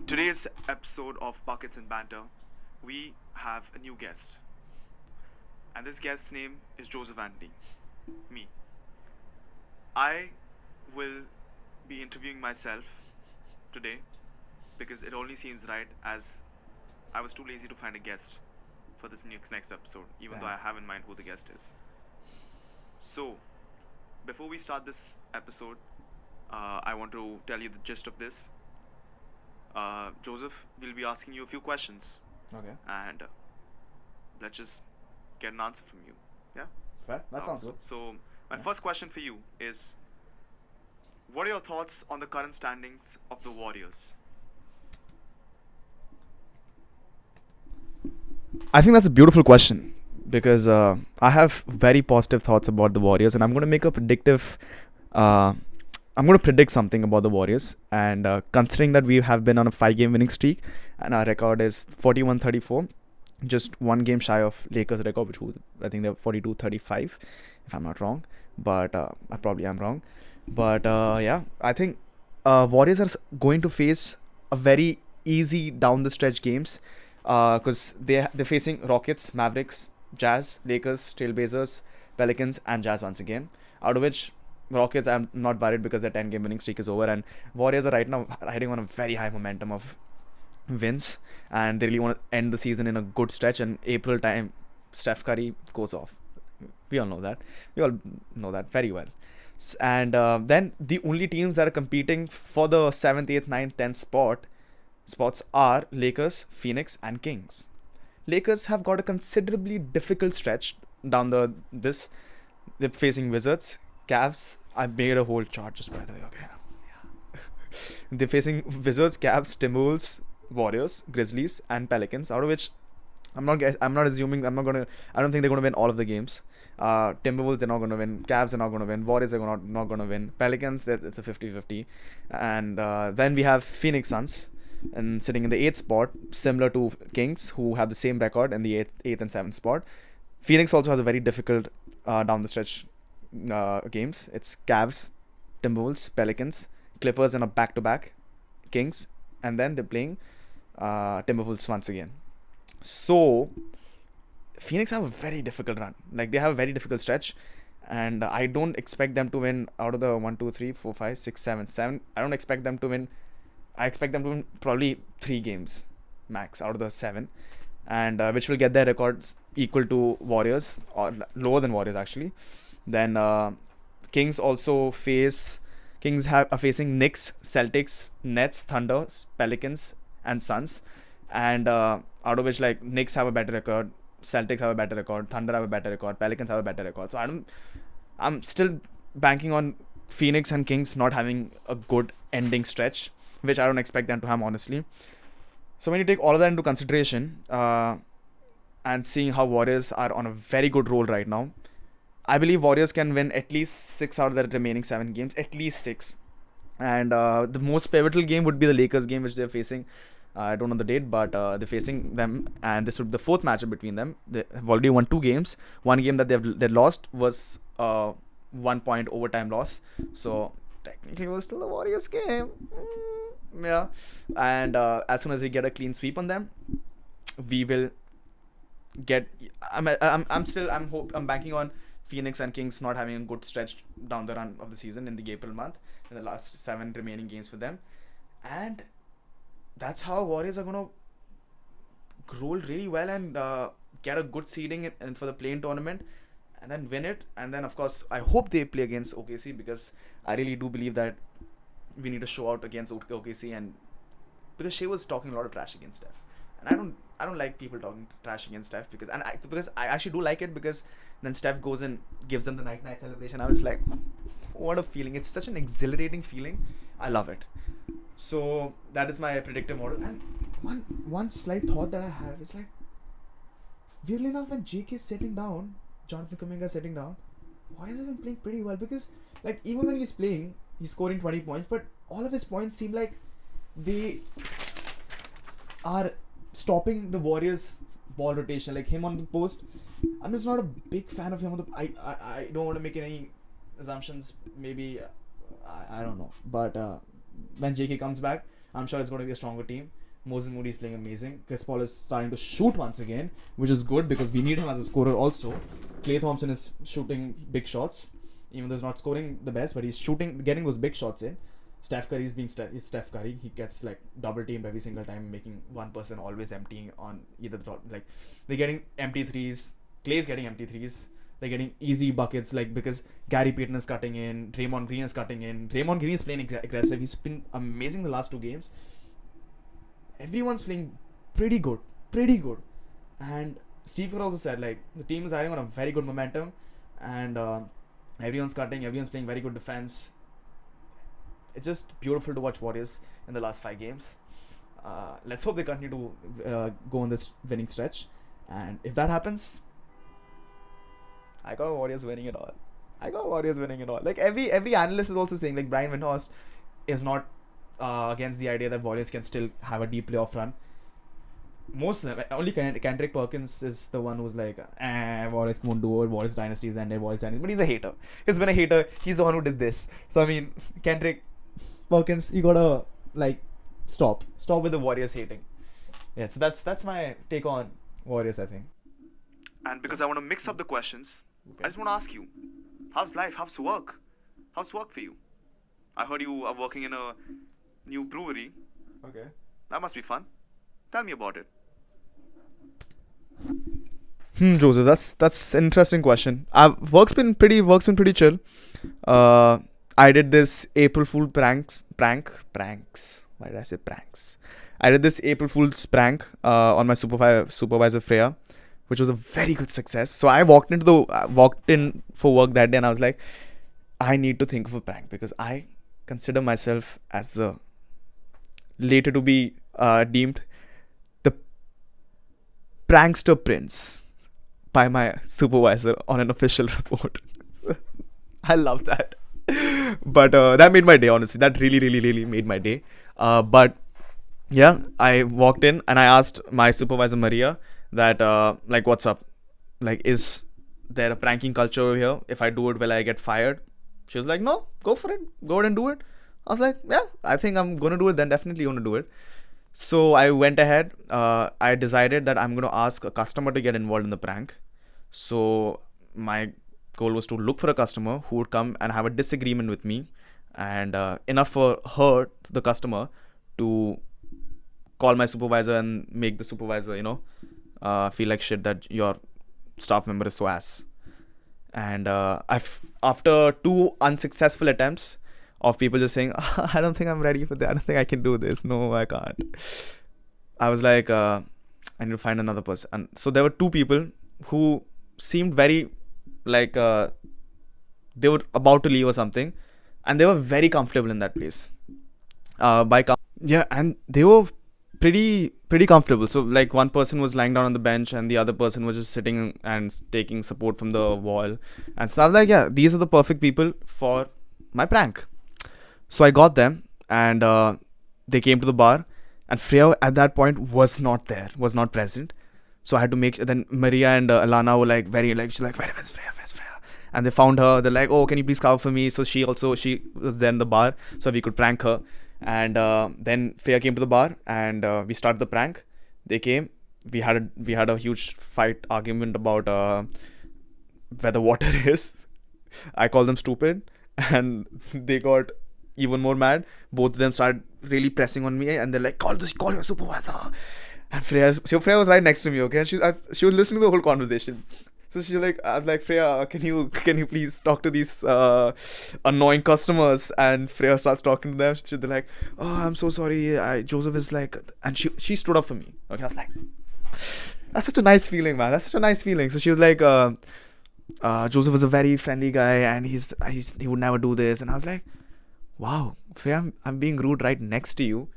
Today's episode of Buckets and Banter, we have a new guest. And this guest's name is Joseph Antony, me. I will be interviewing myself today because it only seems right as I was too lazy to find a guest for this next episode, even though I have in mind who the guest is. So, before we start this episode, I want to tell you the gist of this. Joseph, we'll be asking you a few questions Okay. and let's just get an answer from you. Yeah? Fair. That sounds good. So, my first question for you is, what are your thoughts on the current standings of the Warriors? I think that's a beautiful question because I have very positive thoughts about the Warriors, and I'm going to make a predictive. I'm going to predict something about the Warriors, and considering that we have been on a 5-game winning streak, and our record is 41-34, just one game shy of Lakers' record, I think they're 42-35, if I'm not wrong, but I probably am wrong. But yeah, I think Warriors are going to face a very easy down the stretch games because they're facing Rockets, Mavericks, Jazz, Lakers, Trailblazers, Pelicans, and Jazz once again. Out of which Rockets, I'm not worried because their 10-game winning streak is over, and Warriors are right now riding on a very high momentum of wins, and they really want to end the season in a good stretch. And April time, Steph Curry goes off. We all know that. We all know that very well. And then the only teams that are competing for the 7th, 8th, 9th, 10th spots are Lakers, Phoenix, and Kings. Lakers have got a considerably difficult stretch down this. They're facing Wizards, Cavs. I made a whole chart just by the way. Okay. Yeah. They're facing Wizards, Cavs, Timberwolves, Warriors, Grizzlies, and Pelicans. Out of which I'm not assuming. I don't think they're gonna win all of the games. Timberwolves, they're not gonna win. Cavs are not gonna win. Warriors are not gonna win. Pelicans, it's a 50-50. And then we have Phoenix Suns, and sitting in the 8th spot, similar to Kings, who have the same record in the 8th and 7th spot. Phoenix also has a very difficult down the stretch games. It's Cavs, Timberwolves, Pelicans, Clippers in a back-to-back, Kings, and then they're playing Timberwolves once again. So Phoenix have a very difficult run. Like, they have a very difficult stretch, and I don't expect them to win out of the 1, 2, 3, 4, 5, 6, 7. I don't expect them to win. I expect them to win probably 3 games max out of the 7, and which will get their records equal to Warriors or lower than Warriors actually. Then Kings are facing Knicks, Celtics, Nets, Thunder, Pelicans, and Suns, and out of which, like, Knicks have a better record, Celtics have a better record, Thunder have a better record, Pelicans have a better record. So I'm still banking on Phoenix and Kings not having a good ending stretch, which I don't expect them to have, honestly. So when you take all of that into consideration, and seeing how Warriors are on a very good roll right now, I believe Warriors can win at least 6 out of their remaining 7 games, at least 6. And the most pivotal game would be the Lakers game, which they're facing. I don't know the date, but they're facing them, and this would be the 4th matchup between them. They have already won 2 games. One game that they lost was 1-point overtime loss. So technically, it was still the Warriors game. Yeah. And as soon as we get a clean sweep on them, we will get. I'm banking on Phoenix and Kings not having a good stretch down the run of the season in the April month, in the last 7 remaining games for them, and that's how Warriors are gonna roll really well and get a good seeding for the play-in tournament, and then win it. And then, of course, I hope they play against OKC, because I really do believe that we need to show out against OKC, and because Shea was talking a lot of trash against Steph, and I don't like people talking trash against Steph, because I actually do like it, because then Steph goes and gives them the night celebration. I was like, what a feeling! It's such an exhilarating feeling. I love it. So that is my predictive model. And one slight thought that I have is, like, weirdly enough, when JK is sitting down, Jonathan Kuminga is sitting down, Warriors have been playing pretty well, because, like, even when he's playing, he's scoring 20 points, but all of his points seem like they are stopping the Warriors' ball rotation. Like, him on the post, I'm just not a big fan of him on the. I don't want to make any assumptions. Maybe I don't know, but when JK comes back, I'm sure it's going to be a stronger team. Moses Moody is playing amazing. Chris Paul is starting to shoot once again, which is good because we need him as a scorer also. Klay Thompson is shooting big shots, even though he's not scoring the best, but he's getting those big shots in. Steph Curry is Steph Curry. He gets like double teamed every single time, making one person always emptying on either the like they're getting empty threes. Clay's getting empty threes. They're getting easy buckets because Gary Payton is cutting in, Draymond Green is cutting in. Draymond Green is playing aggressive. He's been amazing the last 2 games. Everyone's playing pretty good, and Steve Kerr also said like the team is riding on a very good momentum, and everyone's cutting, everyone's playing very good defense. It's just beautiful to watch Warriors in the last 5 games. Let's hope they continue to go on this winning stretch, and if that happens, I got Warriors winning it all. Like every analyst is also saying like Brian Windhorst is not against the idea that Warriors can still have a deep playoff run. Most of them, only Kendrick Perkins is the one who's like, Warriors won't do it, Warriors dynasty is ended, Warriors dynasty. But he's a hater. He's been a hater. He's the one who did this. So I mean, Kendrick Perkins, you gotta like stop with the Warriors hating. Yeah, so that's my take on Warriors, I think. And because I want to mix up the questions, I just want to ask you, how's life? How's work? How's work for you? I heard you are working in a new brewery. Okay. That must be fun. Tell me about it. Joseph, that's an interesting question. Work's been pretty chill. I did this April Fool pranks. Why did I say pranks? I did this April Fool's prank on my supervisor Freya, which was a very good success. So I walked in for work that day, and I was like, I need to think of a prank because I consider myself as the later to be deemed the prankster prince by my supervisor on an official report. I love that. But that made my day, honestly. That really made my day. But yeah, I walked in and I asked my supervisor Maria that like, what's up? Like, is there a pranking culture over here? If I do it, will I get fired? She was like, no, go for it. Go ahead and do it. I was like, yeah, I think I'm going to do it. Then definitely going to do it. So I went ahead. I decided that I'm going to ask a customer to get involved in the prank. So my goal was to look for a customer who would come and have a disagreement with me, and enough for her, the customer, to call my supervisor and make the supervisor, feel like shit that your staff member is so ass. And after 2 unsuccessful attempts of people just saying, I don't think I'm ready for that, I don't think I can do this, no, I can't, I was like, I need to find another person. And so there were 2 people who seemed very like they were about to leave or something, and they were very comfortable in that place. And they were pretty comfortable. So like one person was lying down on the bench and the other person was just sitting and taking support from the wall. And so I was like, yeah, these are the perfect people for my prank. So I got them, and they came to the bar, and Freya at that point was not present. So I had to make. Then Maria and Alana were like she's like, where's Freya? And they found her. They're like, oh, can you please cover for me? So she was there in the bar, so we could prank her. And then Freya came to the bar, and we started the prank. They came. We had a huge argument about where the water is. I called them stupid, and they got even more mad. Both of them started really pressing on me, and they're like, call your supervisor. And Freya was right next to me, okay? And she was listening to the whole conversation. So she's like, I was like, Freya, can you please talk to these annoying customers? And Freya starts talking to them. They're like, oh, I'm so sorry. Joseph is like, and she stood up for me. Okay, I was like, that's such a nice feeling, man. That's such a nice feeling. So she was like, Joseph is a very friendly guy, and he would never do this. And I was like, wow, Freya, I'm being rude right next to you,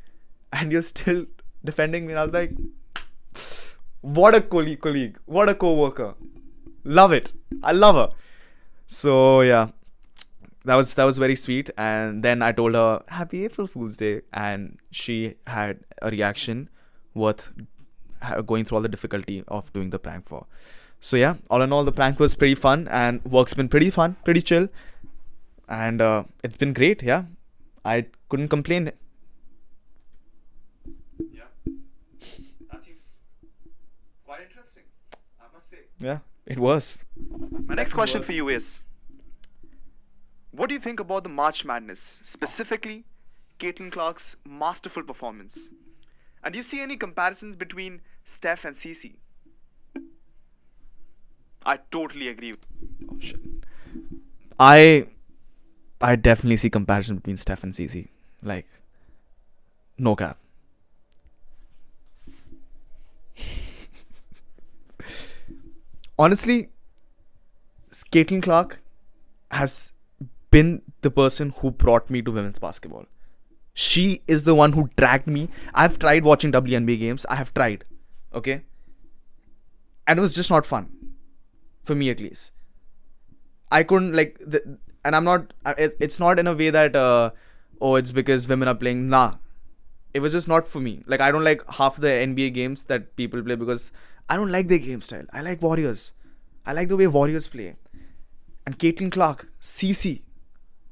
and you're still defending me. And I was like, what a colleague, what a co-worker. Love it. I love her. So yeah, that was very sweet. And then I told her Happy April Fool's Day, and she had a reaction worth going through all the difficulty of doing the prank for. So yeah, all in all, the prank was pretty fun, and work's been pretty fun, pretty chill, and it's been great. Yeah, I couldn't complain. Yeah, it was. My next question for you is, what do you think about the March Madness, specifically Caitlin Clark's masterful performance? And do you see any comparisons between Steph and Cece? I totally agree. Oh shit. I definitely see comparison between Steph and CC. Like, no cap. Honestly, Caitlin Clark has been the person who brought me to women's basketball. She is the one who dragged me. I've tried watching WNBA games. I have tried. Okay? And it was just not fun. For me at least. I couldn't and I'm not, it's not in a way that, it's because women are playing. Nah. It was just not for me. Like, I don't like half the NBA games that people play because I don't like their game style. I like Warriors. I like the way Warriors play. And Caitlin Clark, CC,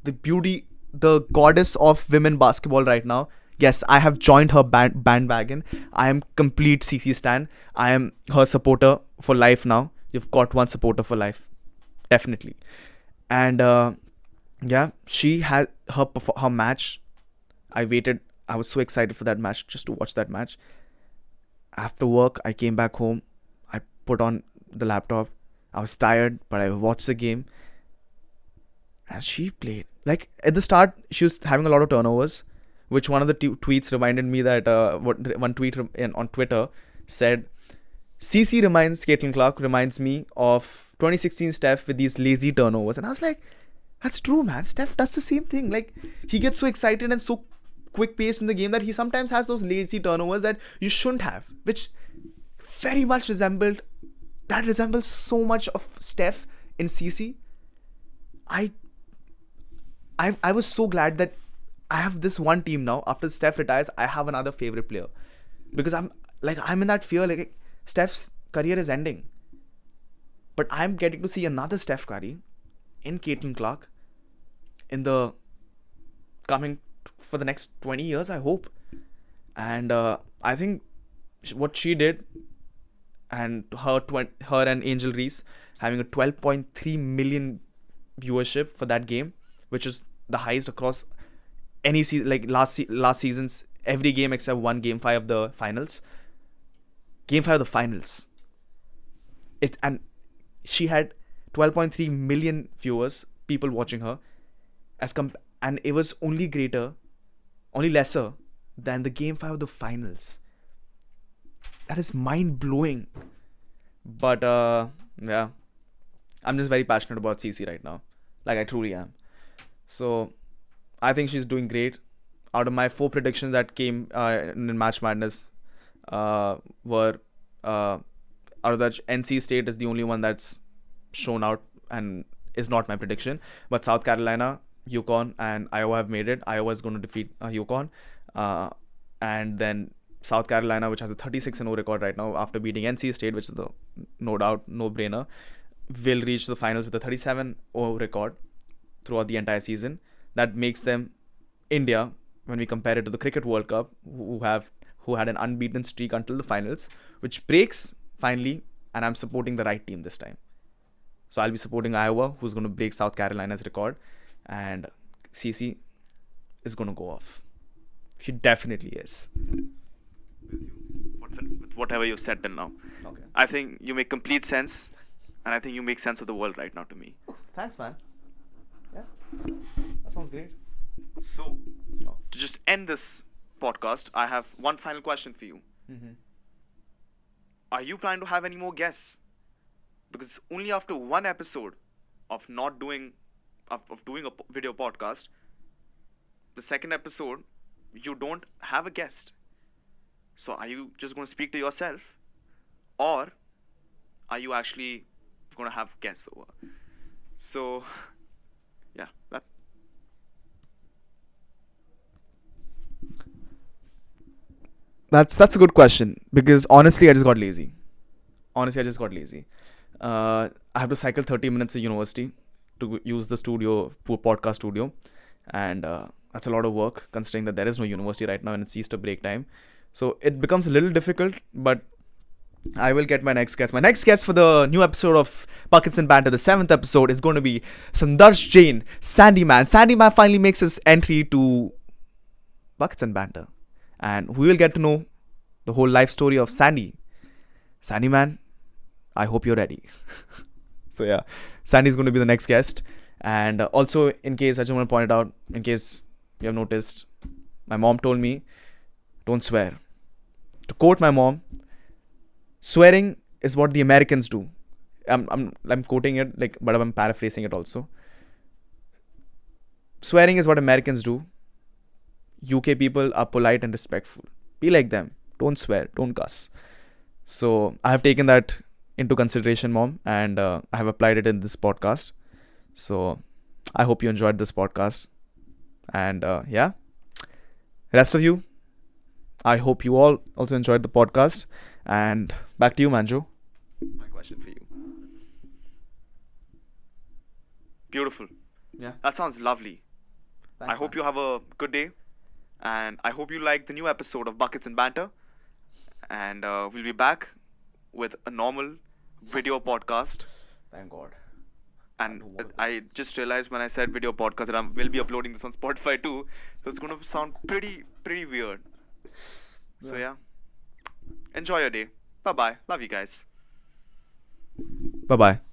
the beauty, the goddess of women basketball right now. Yes, I have joined her bandwagon. I am complete CC stan. I am her supporter for life now. You've got one supporter for life. Definitely. And she had her match. I was so excited for that match, just to watch that match. After work, I came back home. I put on the laptop. I was tired, but I watched the game. And she played. Like, at the start, she was having a lot of turnovers, which one of the tweets reminded me that, one tweet on Twitter said, Caitlin Clark reminds me of 2016 Steph with these lazy turnovers. And I was like, that's true, man. Steph does the same thing. Like, he gets so excited and so quick paced in the game that he sometimes has those lazy turnovers that you shouldn't have, which very much resembles so much of Steph in CC. I was so glad that I have this one team now. After Steph retires, I have another favorite player, because I'm in that fear, like, Steph's career is ending, but I'm getting to see another Steph Curry in Caitlin Clark in the coming for the next 20 years, I hope. And I think what she did, and her and Angel Reese having a 12.3 million viewership for that game, which is the highest across any season, like last season's every game except one Game 5 of the finals. Game 5 of the finals. And she had 12.3 million viewers, people watching her, and it was only lesser than the Game 5 of the finals. That is mind blowing. But yeah, I'm just very passionate about CC right now. Like, I truly am. So I think she's doing great. Out of my 4 predictions that came in March Madness, were out of that, NC State is the only one that's shown out and is not my prediction. But South Carolina, UConn, and Iowa have made it. Iowa is going to defeat UConn, and then South Carolina, which has a 36-0 record right now after beating NC State, which is the no doubt no-brainer, will reach the finals with a 37-0 record throughout the entire season. That makes them India, when we compare it to the Cricket World Cup, who had an unbeaten streak until the finals, which breaks finally, and I'm supporting the right team this time. So I'll be supporting Iowa, who's going to break South Carolina's record, and CC is going to go off. She definitely is. With whatever you said till now. Okay. I think you make complete sense, and I think you make sense of the world right now to me. Thanks, man. Yeah, that sounds great. So, to just end this podcast, I have one final question for you. Mm-hmm. Are you planning to have any more guests? Because only after one episode of doing a video podcast, the second episode, you don't have a guest. So are you just going to speak to yourself, or are you actually going to have guests over? So, yeah, That's a good question, because honestly, I just got lazy. I have to cycle 30 minutes to university to use the podcast studio, and that's a lot of work considering that there is no university right now and it's Easter break time. So it becomes a little difficult, but I will get my next guest. My next guest for the new episode of Buckets and Banter, the 7th episode, is going to be Sandarsh Jain, Sandy Man. Sandy Man finally makes his entry to Buckets and Banter. And we will get to know the whole life story of Sandy. Sandy Man, I hope you're ready. So yeah, Sandy's going to be the next guest. And also, in case, I just want to point it out, in case you have noticed, my mom told me, don't swear. To quote my mom, swearing is what the Americans do. I'm quoting it, like, but I'm paraphrasing it also. Swearing is what Americans do. UK people are polite and respectful. Be like them. Don't swear. Don't cuss. So I have taken that into consideration, Mom, and I have applied it in this podcast. So I hope you enjoyed this podcast. And yeah, rest of you, I hope you all also enjoyed the podcast. And back to you, Manjo. That's my question for you. Beautiful. Yeah. That sounds lovely. Thanks, I hope man. you have a good day. And I hope you like the new episode of Buckets and Banter. And we'll be back with a normal video podcast. Thank God. And what is I just realized when I said video podcast that I will be uploading this on Spotify too. So it's going to sound pretty weird. So yeah. Enjoy your day. Bye bye. Love you guys. Bye bye.